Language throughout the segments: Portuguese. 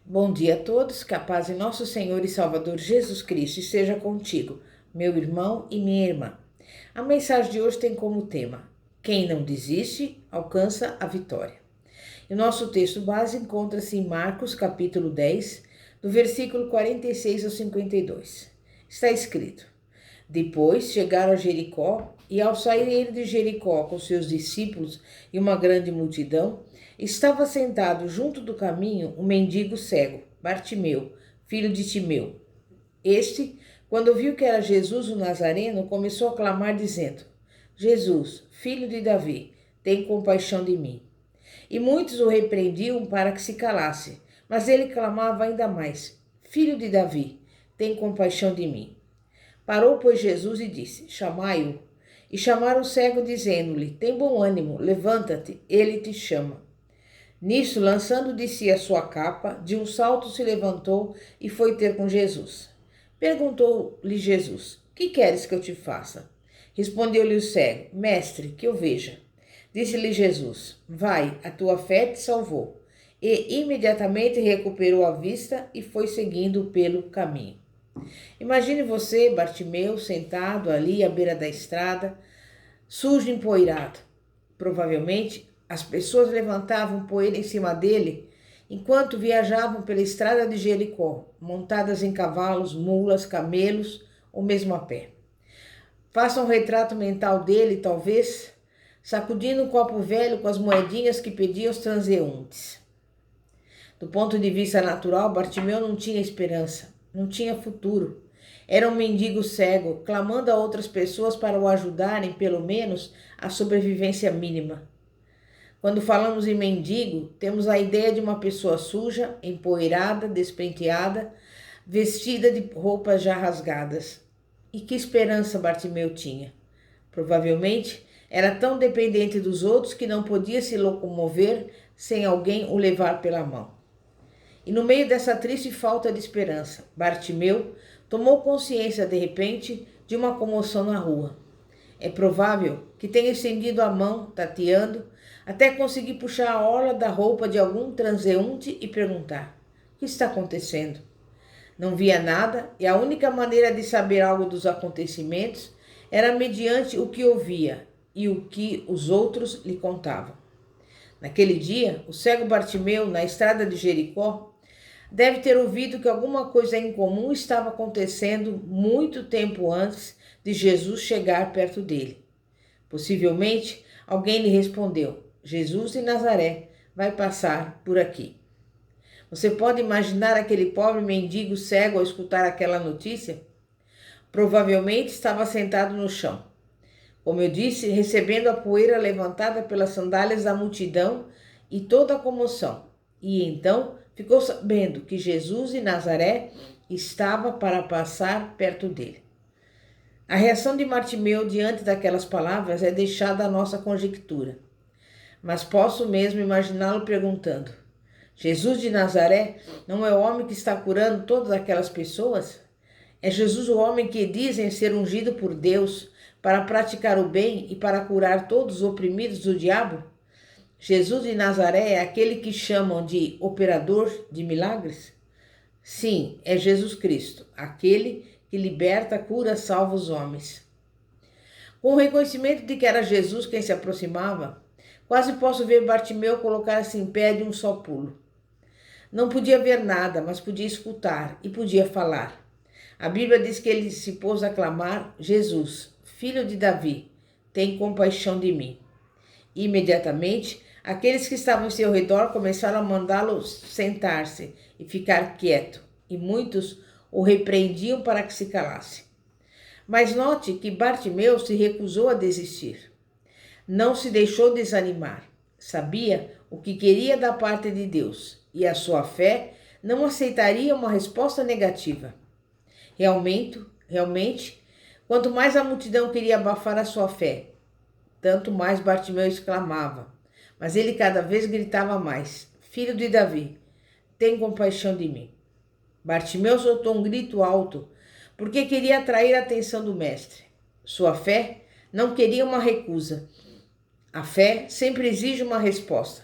Bom dia a todos, que a paz de nosso Senhor e Salvador Jesus Cristo esteja contigo, meu irmão e minha irmã. A mensagem de hoje tem como tema: quem não desiste, alcança a vitória. E o nosso texto base encontra-se em Marcos, capítulo 10, do versículo 46 ao 52. Está escrito: Depois chegaram a Jericó, e ao sair de Jericó com seus discípulos e uma grande multidão, estava sentado junto do caminho um mendigo cego, Bartimeu, filho de Timeu. Este, quando viu que era Jesus o Nazareno, começou a clamar dizendo: Jesus, filho de Davi, tem compaixão de mim. E muitos o repreendiam para que se calasse, mas ele clamava ainda mais: Filho de Davi, tem compaixão de mim. Parou, pois, Jesus e disse: Chamai-o. E chamaram o cego, dizendo-lhe: Tem bom ânimo, levanta-te, ele te chama. Nisso, lançando de si a sua capa, de um salto se levantou e foi ter com Jesus. Perguntou-lhe Jesus: Que queres que eu te faça? Respondeu-lhe o cego: Mestre, que eu veja. Disse-lhe Jesus: Vai, a tua fé te salvou. E imediatamente recuperou a vista e foi seguindo pelo caminho. Imagine você, Bartimeu, sentado ali à beira da estrada, sujo e empoeirado. Provavelmente as pessoas levantavam poeira em cima dele enquanto viajavam pela estrada de Jericó, montadas em cavalos, mulas, camelos ou mesmo a pé. Faça um retrato mental dele, talvez, sacudindo um copo velho com as moedinhas que pedia aos transeuntes. Do ponto de vista natural, Bartimeu não tinha esperança, não tinha futuro. Era um mendigo cego, clamando a outras pessoas para o ajudarem, pelo menos, à sobrevivência mínima. Quando falamos em mendigo, temos a ideia de uma pessoa suja, empoeirada, despenteada, vestida de roupas já rasgadas. E que esperança Bartimeu tinha? Provavelmente era tão dependente dos outros que não podia se locomover sem alguém o levar pela mão. E no meio dessa triste falta de esperança, Bartimeu tomou consciência de repente de uma comoção na rua. É provável que tenha estendido a mão, tateando, até conseguir puxar a orla da roupa de algum transeunte e perguntar: O que está acontecendo? Não via nada e a única maneira de saber algo dos acontecimentos era mediante o que ouvia e o que os outros lhe contavam. Naquele dia, o cego Bartimeu, na estrada de Jericó, deve ter ouvido que alguma coisa incomum estava acontecendo muito tempo antes de Jesus chegar perto dele. Possivelmente, alguém lhe respondeu: Jesus de Nazaré vai passar por aqui. Você pode imaginar aquele pobre mendigo cego ao escutar aquela notícia? Provavelmente estava sentado no chão. Como eu disse, recebendo a poeira levantada pelas sandálias da multidão e toda a comoção. E então ficou sabendo que Jesus de Nazaré estava para passar perto dele. A reação de Bartimeu diante daquelas palavras é deixada à nossa conjectura. Mas posso mesmo imaginá-lo perguntando: Jesus de Nazaré não é o homem que está curando todas aquelas pessoas? É Jesus o homem que dizem ser ungido por Deus para praticar o bem e para curar todos os oprimidos do diabo? Jesus de Nazaré é aquele que chamam de operador de milagres? Sim, é Jesus Cristo, aquele que liberta, cura, salva os homens. Com o reconhecimento de que era Jesus quem se aproximava, quase posso ver Bartimeu colocar-se em pé de um só pulo. Não podia ver nada, mas podia escutar e podia falar. A Bíblia diz que ele se pôs a clamar: Jesus, filho de Davi, tem compaixão de mim. Imediatamente, aqueles que estavam em seu redor começaram a mandá-lo sentar-se e ficar quieto, e muitos o repreendiam para que se calasse. Mas note que Bartimeu se recusou a desistir. Não se deixou desanimar. Sabia o que queria da parte de Deus, e a sua fé não aceitaria uma resposta negativa. Realmente, quanto mais a multidão queria abafar a sua fé, tanto mais Bartimeu exclamava, mas ele cada vez gritava mais: Filho de Davi, tem compaixão de mim. Bartimeu soltou um grito alto, porque queria atrair a atenção do mestre. Sua fé não queria uma recusa. A fé sempre exige uma resposta.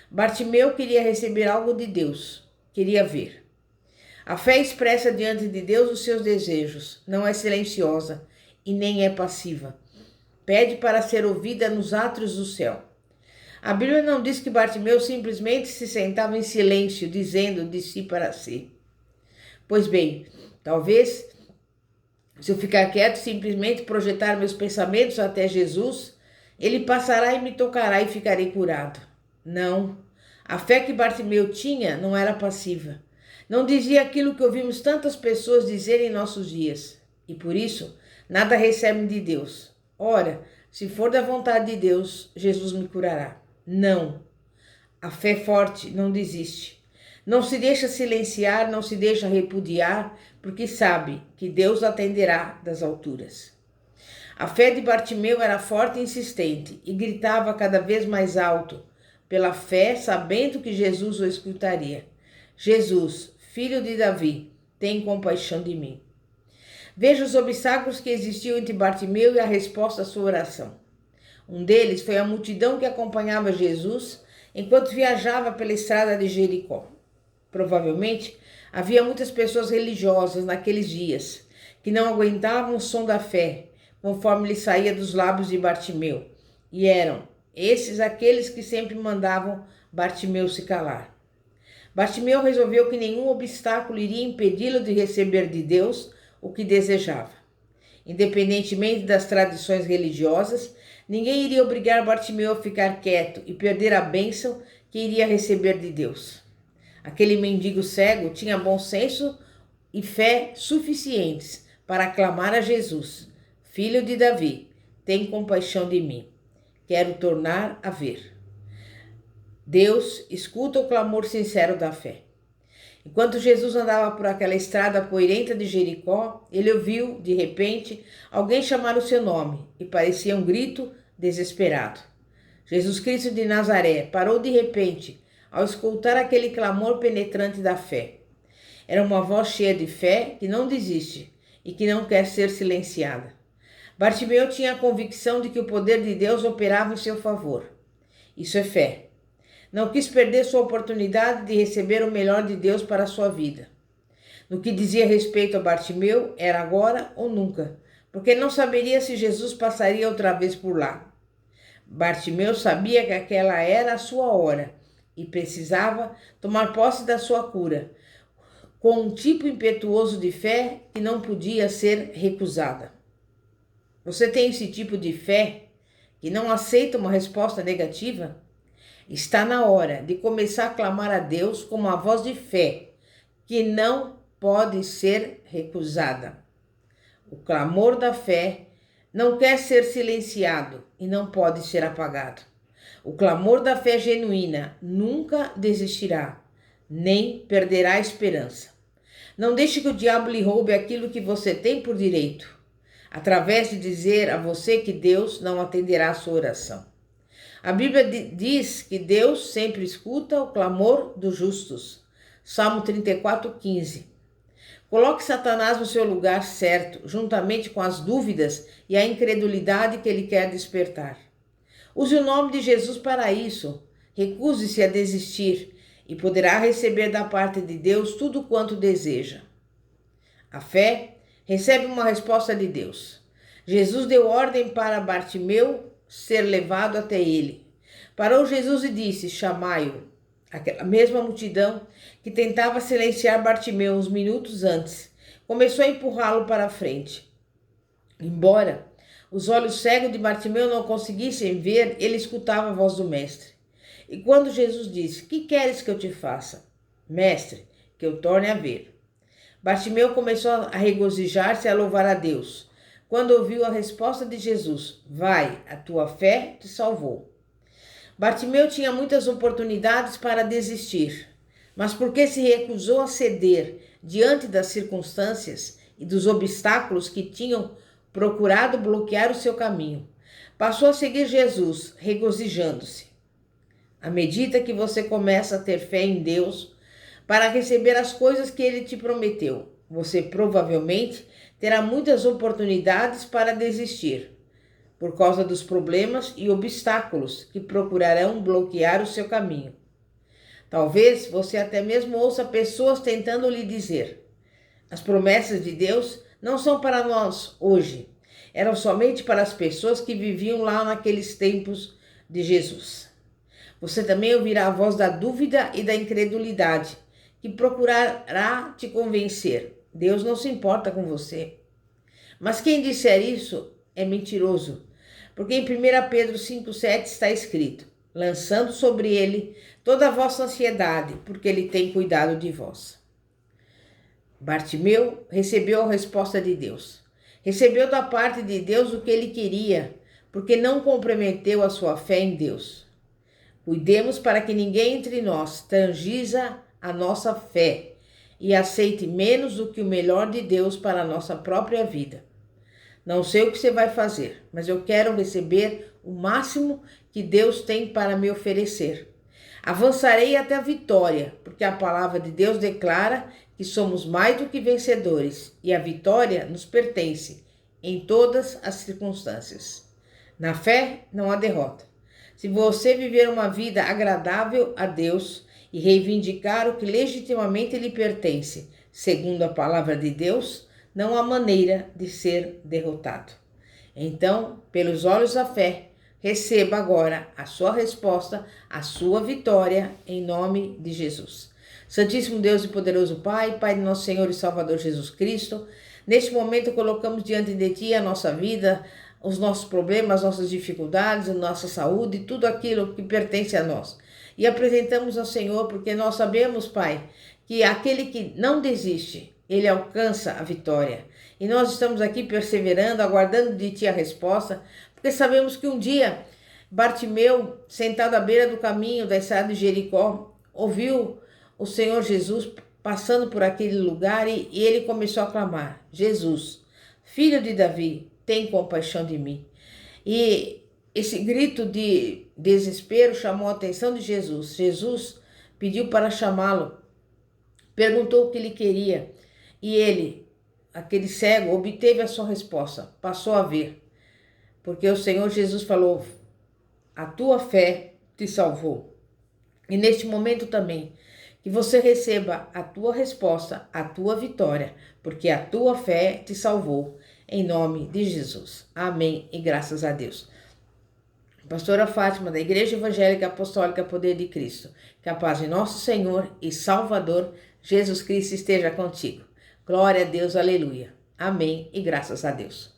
Bartimeu queria receber algo de Deus. queria ver. A fé expressa diante de Deus os seus desejos, não é silenciosa e nem é passiva. Pede para ser ouvida nos átrios do céu. A Bíblia não diz que Bartimeu simplesmente se sentava em silêncio, dizendo de si para si. Pois bem, talvez, se eu ficar quieto, simplesmente projetar meus pensamentos até Jesus, ele passará e me tocará e ficarei curado. Não, a fé que Bartimeu tinha não era passiva. Não dizia aquilo que ouvimos tantas pessoas dizerem em nossos dias. E por isso, nada recebem de Deus. Ora, se for da vontade de Deus, Jesus me curará. Não. A fé forte não desiste. Não se deixa silenciar, não se deixa repudiar, porque sabe que Deus atenderá das alturas. A fé de Bartimeu era forte e insistente, e gritava cada vez mais alto, pela fé, sabendo que Jesus o escutaria. Jesus, filho de Davi, tem compaixão de mim. Veja os obstáculos que existiam entre Bartimeu e a resposta à sua oração. Um deles foi a multidão que acompanhava Jesus enquanto viajava pela estrada de Jericó. Provavelmente, havia muitas pessoas religiosas naqueles dias que não aguentavam o som da fé, conforme lhe saía dos lábios de Bartimeu, e eram esses aqueles que sempre mandavam Bartimeu se calar. Bartimeu resolveu que nenhum obstáculo iria impedi-lo de receber de Deus o que desejava. Independentemente das tradições religiosas, ninguém iria obrigar Bartimeu a ficar quieto e perder a bênção que iria receber de Deus. Aquele mendigo cego tinha bom senso e fé suficientes para clamar a Jesus: Filho de Davi, tem compaixão de mim. Quero tornar a ver. Deus escuta o clamor sincero da fé. Enquanto Jesus andava por aquela estrada poeirenta de Jericó, ele ouviu, de repente, alguém chamar o seu nome, e parecia um grito desesperado. Jesus Cristo de Nazaré parou de repente ao escutar aquele clamor penetrante da fé. Era uma voz cheia de fé que não desiste e que não quer ser silenciada. Bartimeu tinha a convicção de que o poder de Deus operava em seu favor. Isso é fé. Não quis perder sua oportunidade de receber o melhor de Deus para a sua vida. No que dizia respeito a Bartimeu, era agora ou nunca, porque não saberia se Jesus passaria outra vez por lá. Bartimeu sabia que aquela era a sua hora e precisava tomar posse da sua cura, com um tipo impetuoso de fé que não podia ser recusada. Você tem esse tipo de fé que não aceita uma resposta negativa? Está na hora de começar a clamar a Deus com uma voz de fé que não pode ser recusada. O clamor da fé não quer ser silenciado e não pode ser apagado. O clamor da fé genuína nunca desistirá, nem perderá a esperança. Não deixe que o diabo lhe roube aquilo que você tem por direito, através de dizer a você que Deus não atenderá a sua oração. A Bíblia diz que Deus sempre escuta o clamor dos justos. Salmo 34:15. Coloque Satanás no seu lugar certo, juntamente com as dúvidas e a incredulidade que ele quer despertar. Use o nome de Jesus para isso. Recuse-se a desistir e poderá receber da parte de Deus tudo quanto deseja. A fé recebe uma resposta de Deus. Jesus deu ordem para Bartimeu ser levado até ele. Parou Jesus e disse: chamai-o. Aquela mesma multidão que tentava silenciar Bartimeu uns minutos antes começou a empurrá-lo para a frente. Embora os olhos cegos de Bartimeu não conseguissem ver, ele escutava a voz do mestre. E quando Jesus disse: que queres que eu te faça? Mestre, que eu torne a ver. Bartimeu começou a regozijar-se e a louvar a Deus, quando ouviu a resposta de Jesus: vai, a tua fé te salvou. Bartimeu tinha muitas oportunidades para desistir, mas porque se recusou a ceder diante das circunstâncias e dos obstáculos que tinham procurado bloquear o seu caminho, passou a seguir Jesus, regozijando-se. À medida que você começa a ter fé em Deus para receber as coisas que Ele te prometeu, você provavelmente terá muitas oportunidades para desistir, por causa dos problemas e obstáculos que procurarão bloquear o seu caminho. Talvez você até mesmo ouça pessoas tentando lhe dizer: as promessas de Deus não são para nós hoje, eram somente para as pessoas que viviam lá naqueles tempos de Jesus. Você também ouvirá a voz da dúvida e da incredulidade, que procurará te convencer. Deus não se importa com você. Mas quem disser isso é mentiroso, porque em 1 Pedro 5,7 está escrito: lançando sobre ele toda a vossa ansiedade, porque ele tem cuidado de vós. Bartimeu recebeu a resposta de Deus. Recebeu da parte de Deus o que ele queria, porque não comprometeu a sua fé em Deus. Cuidemos para que ninguém entre nós tangiza a nossa fé e aceite menos do que o melhor de Deus para a nossa própria vida. Não sei o que você vai fazer, mas eu quero receber o máximo que Deus tem para me oferecer. Avançarei até a vitória, porque a palavra de Deus declara que somos mais do que vencedores e a vitória nos pertence em todas as circunstâncias. Na fé não há derrota. Se você viver uma vida agradável a Deus e reivindicar o que legitimamente lhe pertence, segundo a palavra de Deus, não há maneira de ser derrotado. Então, pelos olhos da fé, receba agora a sua resposta, a sua vitória, em nome de Jesus. Santíssimo Deus e poderoso Pai, Pai de nosso Senhor e Salvador Jesus Cristo, neste momento colocamos diante de Ti a nossa vida, os nossos problemas, as nossas dificuldades, a nossa saúde, tudo aquilo que pertence a nós. E apresentamos ao Senhor porque nós sabemos, Pai, que aquele que não desiste, ele alcança a vitória. E nós estamos aqui perseverando, aguardando de Ti a resposta, porque sabemos que um dia Bartimeu, sentado à beira do caminho da estrada de Jericó, ouviu o Senhor Jesus passando por aquele lugar e ele começou a clamar: Jesus, filho de Davi, tem compaixão de mim. E esse grito de desespero chamou a atenção de Jesus. Jesus pediu para chamá-lo, perguntou o que ele queria e ele, aquele cego, obteve a sua resposta, passou a ver. Porque o Senhor Jesus falou: a tua fé te salvou. E neste momento também, que você receba a tua resposta, a tua vitória, porque a tua fé te salvou, em nome de Jesus. Amém e graças a Deus. Pastora Fátima, da Igreja Evangélica Apostólica Poder de Cristo, que a paz de nosso Senhor e Salvador Jesus Cristo esteja contigo. Glória a Deus, aleluia. Amém e graças a Deus.